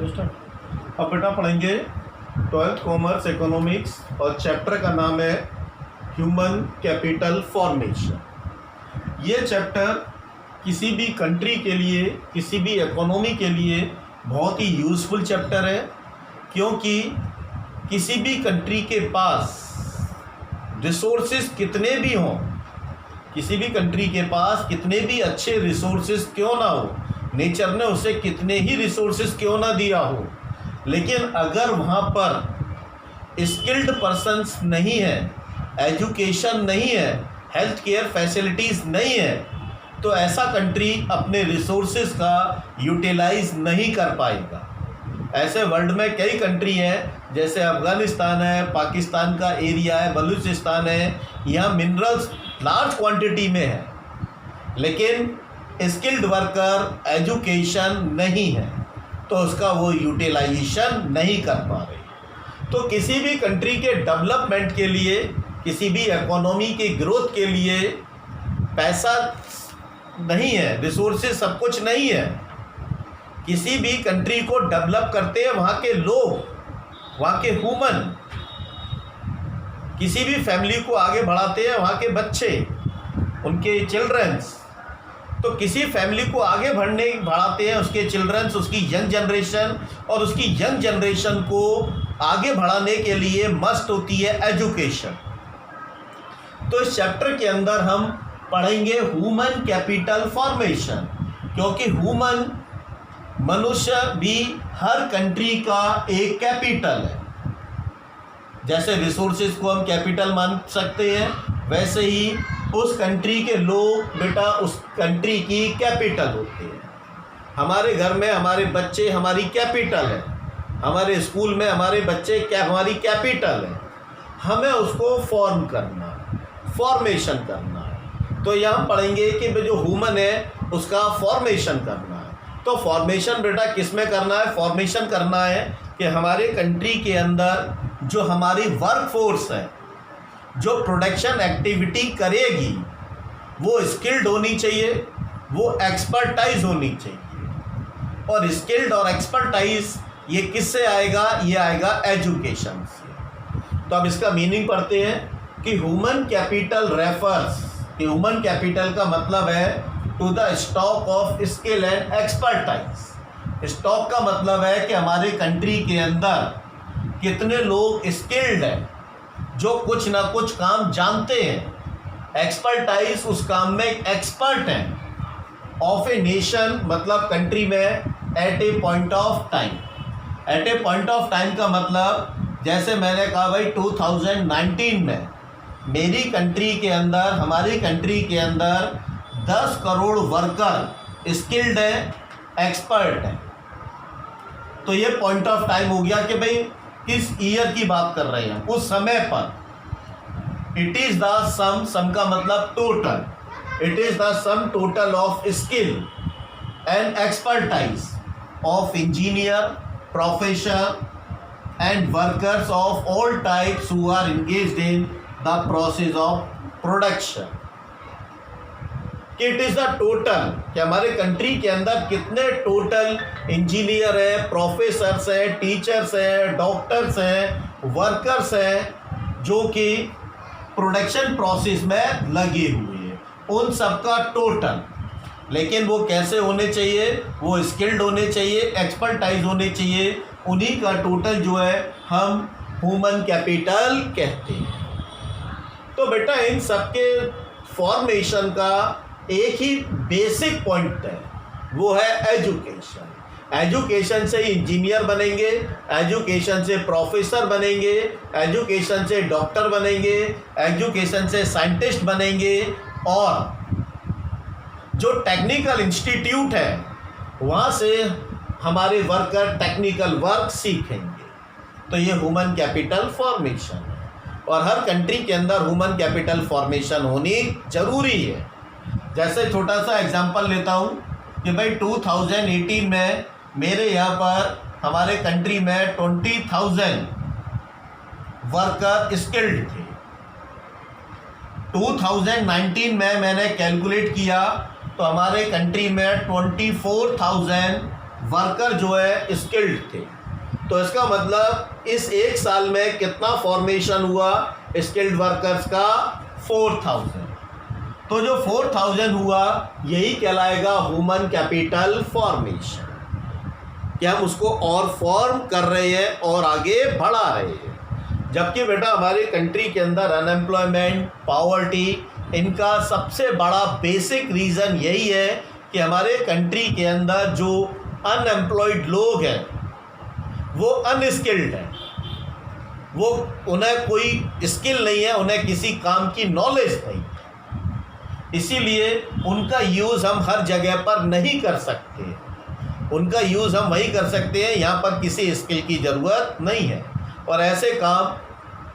अब बेटा पढ़ेंगे 12th कॉमर्स इकोनॉमिक्स और चैप्टर का नाम है ह्यूमन कैपिटल फॉर्मेशन। ये चैप्टर किसी भी कंट्री के लिए, किसी भी इकोनॉमी के लिए बहुत ही यूज़फुल चैप्टर है, क्योंकि किसी भी कंट्री के पास रिसोर्सेज कितने भी हों, किसी भी कंट्री के पास कितने भी अच्छे रिसोर्सेज क्यों ना हो, नेचर ने उसे कितने ही रिसोर्सेज क्यों ना दिया हो, लेकिन अगर वहाँ पर स्किल्ड पर्सन्स नहीं है, एजुकेशन नहीं है, हेल्थ केयर फैसिलिटीज़ नहीं है, तो ऐसा कंट्री अपने रिसोर्सेज का यूटिलाइज नहीं कर पाएगा। ऐसे वर्ल्ड में कई कंट्री हैं, जैसे अफ़गानिस्तान है, पाकिस्तान का एरिया है, बलूचिस्तान है, यहाँ मिनरल्स लार्ज क्वांटिटी में है, लेकिन स्किल्ड वर्कर एजुकेशन नहीं है, तो उसका वो यूटिलाइजेशन नहीं कर पा रही। तो किसी भी कंट्री के डेवलपमेंट के लिए, किसी भी इकोनॉमी के ग्रोथ के लिए पैसा नहीं है, रिसोर्सेज सब कुछ नहीं है। किसी भी कंट्री को डेवलप करते हैं वहाँ के लोग, वहाँ के ह्यूमन, किसी भी फैमिली को आगे बढ़ाते हैं वहाँ के बच्चे, उनके चिल्ड्रंस। तो किसी फैमिली को आगे बढ़ाते हैं उसके चिल्ड्रंस, उसकी यंग जनरेशन, और उसकी यंग जनरेशन को आगे बढ़ाने के लिए मस्ट होती है एजुकेशन। तो इस चैप्टर के अंदर हम पढ़ेंगे ह्यूमन कैपिटल फॉर्मेशन, क्योंकि ह्यूमन मनुष्य भी हर कंट्री का एक कैपिटल है। जैसे रिसोर्सेज को हम कैपिटल मान सकते हैं, वैसे ही उस कंट्री के लोग बेटा उस कंट्री की कैपिटल होते हैं। हमारे घर में हमारे बच्चे हमारी कैपिटल है, हमारे स्कूल में हमारे बच्चे हमारी कैपिटल है। हमें उसको फॉर्म करना है, फॉर्मेशन करना है। तो यहाँ पढ़ेंगे कि जो ह्यूमन है उसका फॉर्मेशन करना है। तो फॉर्मेशन बेटा किस में करना है? फॉर्मेशन करना है कि हमारे कंट्री के अंदर जो हमारी वर्क फोर्स है, जो प्रोडक्शन एक्टिविटी करेगी, वो स्किल्ड होनी चाहिए, वो एक्सपर्टाइज होनी चाहिए। और स्किल्ड और एक्सपर्टाइज ये किससे आएगा? ये आएगा एजुकेशन से। तो अब इसका मीनिंग पढ़ते हैं कि human capital refers, human capital का मतलब है to the stock of skill and expertise. Stock का मतलब है कि हमारे कंट्री के अंदर कितने लोग स्किल्ड हैं, जो कुछ ना कुछ काम जानते हैं, एक्सपर्टाइज उस काम में एक्सपर्ट हैं। ऑफ ए नेशन मतलब कंट्री में at a point of time. At a point of time का मतलब जैसे मैंने कहा भाई 2019 में मेरी कंट्री के अंदर, हमारी कंट्री के अंदर 10 करोड़ वर्कर स्किल्ड हैं, एक्सपर्ट हैं। तो ये पॉइंट ऑफ टाइम हो गया कि भाई किस ईयर की बात कर रहे हैं, उस समय पर। इट इज़ द सम का मतलब total, it is the sum total of skill and expertise of engineer, professor and workers of all types who are engaged in the process of production. It is the total कि हमारे country के अंदर कितने total engineer हैं, professors हैं, teachers हैं, doctors हैं, workers हैं, जो कि प्रोडक्शन प्रोसेस में लगे हुए हैं, उन सब का टोटल। लेकिन वो कैसे होने चाहिए? वो स्किल्ड होने चाहिए, एक्सपर्टाइज होने चाहिए। उन्हीं का टोटल जो है हम ह्यूमन कैपिटल कहते हैं। तो बेटा इन सबके फॉर्मेशन का एक ही बेसिक पॉइंट है, वो है एजुकेशन। एजुकेशन से इंजीनियर बनेंगे, एजुकेशन से प्रोफेसर बनेंगे, एजुकेशन से डॉक्टर बनेंगे, एजुकेशन से साइंटिस्ट बनेंगे, और जो टेक्निकल इंस्टीट्यूट है वहाँ से हमारे वर्कर टेक्निकल वर्क सीखेंगे। तो ये ह्यूमन कैपिटल फॉर्मेशन है, और हर कंट्री के अंदर ह्यूमन कैपिटल फॉर्मेशन होनी ज़रूरी है। जैसे छोटा सा एग्जांपल लेता हूँ कि भाई 2018 में मेरे यहाँ पर हमारे कंट्री में 20,000 वर्कर स्किल्ड थे। 2019 में मैंने कैलकुलेट किया तो हमारे कंट्री में 24,000 वर्कर जो है स्किल्ड थे। तो इसका मतलब इस एक साल में कितना फॉर्मेशन हुआ स्किल्ड वर्कर्स का? 4000। तो जो 4000 हुआ यही कहलाएगा ह्यूमन कैपिटल फॉर्मेशन, कि हम उसको और फॉर्म कर रहे हैं और आगे बढ़ा रहे हैं। जबकि बेटा हमारे कंट्री के अंदर अनएम्प्लॉयमेंट, पॉवर्टी, इनका सबसे बड़ा बेसिक रीज़न यही है कि हमारे कंट्री के अंदर जो अनएम्प्लॉयड लोग हैं वो अनस्किल्ड हैं, वो उन्हें कोई स्किल नहीं है, उन्हें किसी काम की नॉलेज नहीं, इसीलिए उनका यूज़ हम हर जगह पर नहीं कर सकते। उनका यूज़ हम वही कर सकते हैं यहाँ पर किसी स्किल की ज़रूरत नहीं है, और ऐसे काम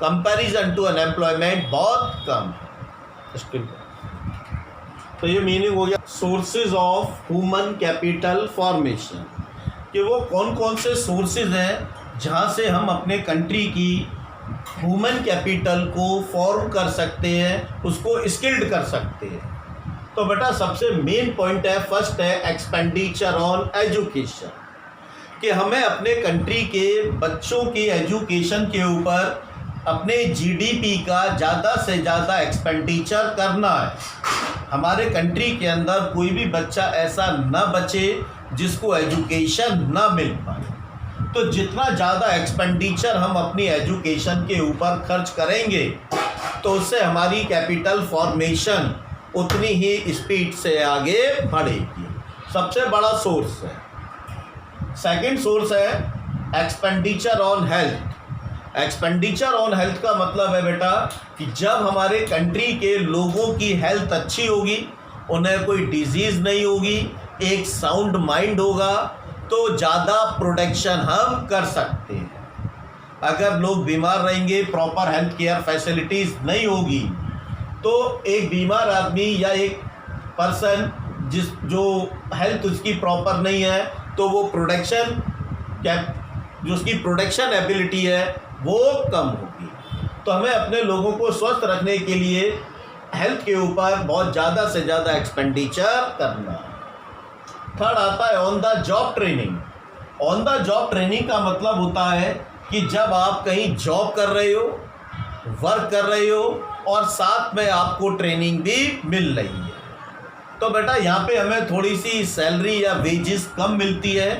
कंपैरिजन टू अनएम्प्लॉयमेंट बहुत कम है स्किल। तो ये मीनिंग हो गया sources of human capital formation, कि वो कौन कौन से सोर्सेज हैं जहाँ से हम अपने कंट्री की ह्यूमन कैपिटल को फॉर्म कर सकते हैं, उसको स्किल्ड कर सकते हैं। तो बेटा सबसे मेन पॉइंट है, फर्स्ट है एक्सपेंडिचर ऑन एजुकेशन, कि हमें अपने कंट्री के बच्चों की एजुकेशन के ऊपर अपने जीडीपी का ज़्यादा से ज़्यादा एक्सपेंडिचर करना है। हमारे कंट्री के अंदर कोई भी बच्चा ऐसा न बचे जिसको एजुकेशन ना मिल पाए। तो जितना ज़्यादा एक्सपेंडिचर हम अपनी एजुकेशन के ऊपर खर्च करेंगे तो उससे हमारी कैपिटल फॉर्मेशन उतनी ही स्पीड से आगे बढ़ेगी। सबसे बड़ा सोर्स है। सेकंड सोर्स है expenditure on health. Expenditure on health का मतलब है बेटा कि जब हमारे कंट्री के लोगों की हेल्थ अच्छी होगी, उन्हें कोई डिजीज़ नहीं होगी, एक साउंड माइंड होगा, तो ज़्यादा प्रोडक्शन हम कर सकते हैं। अगर लोग बीमार रहेंगे, प्रॉपर हेल्थ केयर फैसिलिटीज़ नहीं होगी, तो एक बीमार आदमी या एक पर्सन जो हेल्थ उसकी प्रॉपर नहीं है, तो वो प्रोडक्शन जो उसकी प्रोडक्शन एबिलिटी है वो कम होगी। तो हमें अपने लोगों को स्वस्थ रखने के लिए हेल्थ के ऊपर बहुत ज़्यादा से ज़्यादा एक्सपेंडिचर करना। थर्ड आता है on the job training. On the job training का मतलब होता है कि जब आप कहीं जॉब कर रहे हो, वर्क कर रहे हो और साथ में आपको ट्रेनिंग भी मिल रही है, तो बेटा यहाँ पे हमें थोड़ी सी सैलरी या वेजेस कम मिलती है।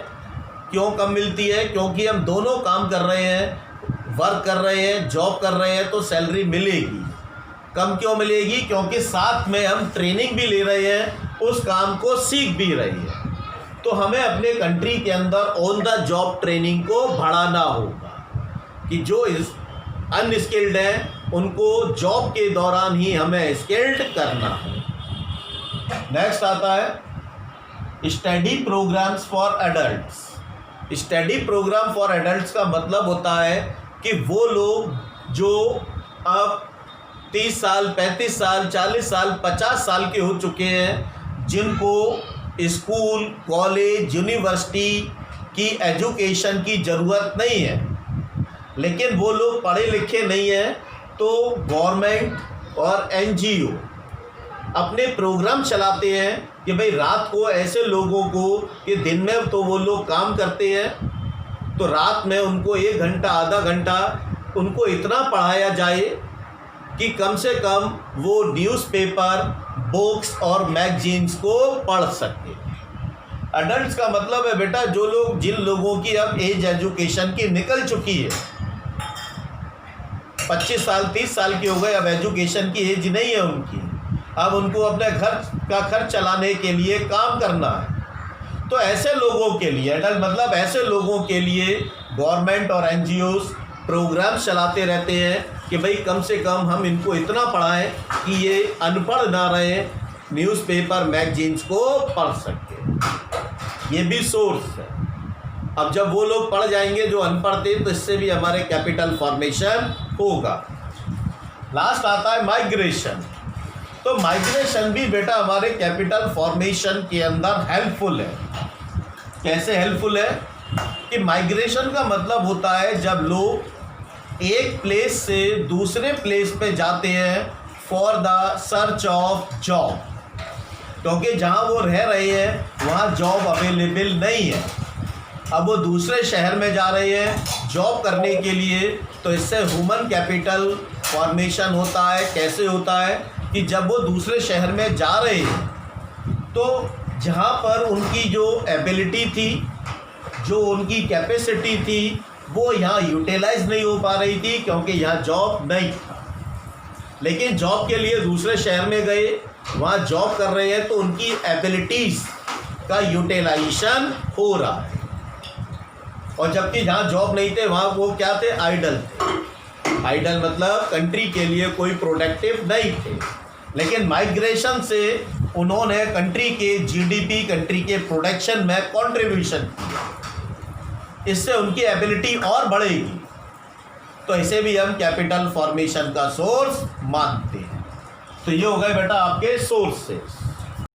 क्यों कम मिलती है? क्योंकि हम दोनों काम कर रहे हैं, वर्क कर रहे हैं, जॉब कर रहे हैं, तो सैलरी मिलेगी। कम क्यों मिलेगी? क्योंकि साथ में हम ट्रेनिंग भी ले रहे हैं, उस काम को सीख भी रहे हैं। तो हमें अपने कंट्री के अंदर ऑन द जॉब ट्रेनिंग को बढ़ाना होगा कि जो अनस्किल्ड हैं उनको जॉब के दौरान ही हमें स्किल्ड करना है। नेक्स्ट आता है study programmes for adults. Study programme for adults का मतलब होता है कि वो लोग जो अब 30 साल, 35 साल, 40 साल, 50 साल के हो चुके हैं, जिनको स्कूल, कॉलेज, यूनिवर्सिटी की एजुकेशन की ज़रूरत नहीं है, लेकिन वो लोग पढ़े लिखे नहीं हैं, तो गवर्नमेंट और एनजीओ अपने प्रोग्राम चलाते हैं कि भाई रात को ऐसे लोगों को कि दिन में तो वो लोग काम करते हैं, तो रात में उनको 1 घंटा, आधा घंटा उनको इतना पढ़ाया जाए कि कम से कम वो न्यूज़पेपर, बुक्स और मैगजीन्स को पढ़ सके। अडल्ट्स का मतलब है बेटा जिन लोगों की अब एज एजुकेशन की निकल चुकी है, 25 साल 30 साल के हो गए, अब एजुकेशन की एज नहीं है उनकी, अब उनको अपने घर का खर्च चलाने के लिए काम करना है। तो ऐसे लोगों के लिए, अडल्ट मतलब ऐसे लोगों के लिए गवर्नमेंट और एनजीओज प्रोग्राम चलाते रहते हैं कि भाई कम से कम हम इनको इतना पढ़ाएं कि ये अनपढ़ ना रहे, न्यूज़पेपर, मैगजीन्स को पढ़ सके। ये भी सोर्स है। अब जब वो लोग पढ़ जाएंगे जो अनपढ़ थे, तो इससे भी हमारे कैपिटल फॉर्मेशन होगा। लास्ट आता है माइग्रेशन। तो माइग्रेशन भी बेटा हमारे कैपिटल फॉर्मेशन के अंदर हेल्पफुल है। कैसे हेल्पफुल है? कि माइग्रेशन का मतलब होता है जब लोग एक प्लेस से दूसरे प्लेस पे जाते हैं for the search of job, क्योंकि जहाँ वो रह रहे हैं वहाँ जॉब अवेलेबल नहीं है। अब वो दूसरे शहर में जा रहे हैं जॉब करने के लिए, तो इससे ह्यूमन कैपिटल फॉर्मेशन होता है। कैसे होता है कि जब वो दूसरे शहर में जा रहे हैं तो जहाँ पर उनकी जो एबिलिटी थी, जो उनकी कैपेसिटी थी, वो यहाँ यूटिलाइज नहीं हो पा रही थी क्योंकि यहाँ जॉब नहीं था। लेकिन जॉब के लिए दूसरे शहर में गए, वहाँ जॉब कर रहे हैं, तो उनकी एबिलिटीज़ का यूटिलाइजेशन हो रहा है। और जबकि जहाँ जॉब नहीं थे वहाँ वो क्या थे, आइडल थे। आइडल मतलब कंट्री के लिए कोई प्रोडक्टिव नहीं थे। लेकिन माइग्रेशन से उन्होंने कंट्री के जीडीपी, कंट्री के प्रोडक्शन में कंट्रीब्यूशन किया, इससे उनकी एबिलिटी और बढ़ेगी। तो इसे भी हम कैपिटल फॉर्मेशन का सोर्स मानते हैं। तो ये हो गए बेटा आपके सोर्सेस।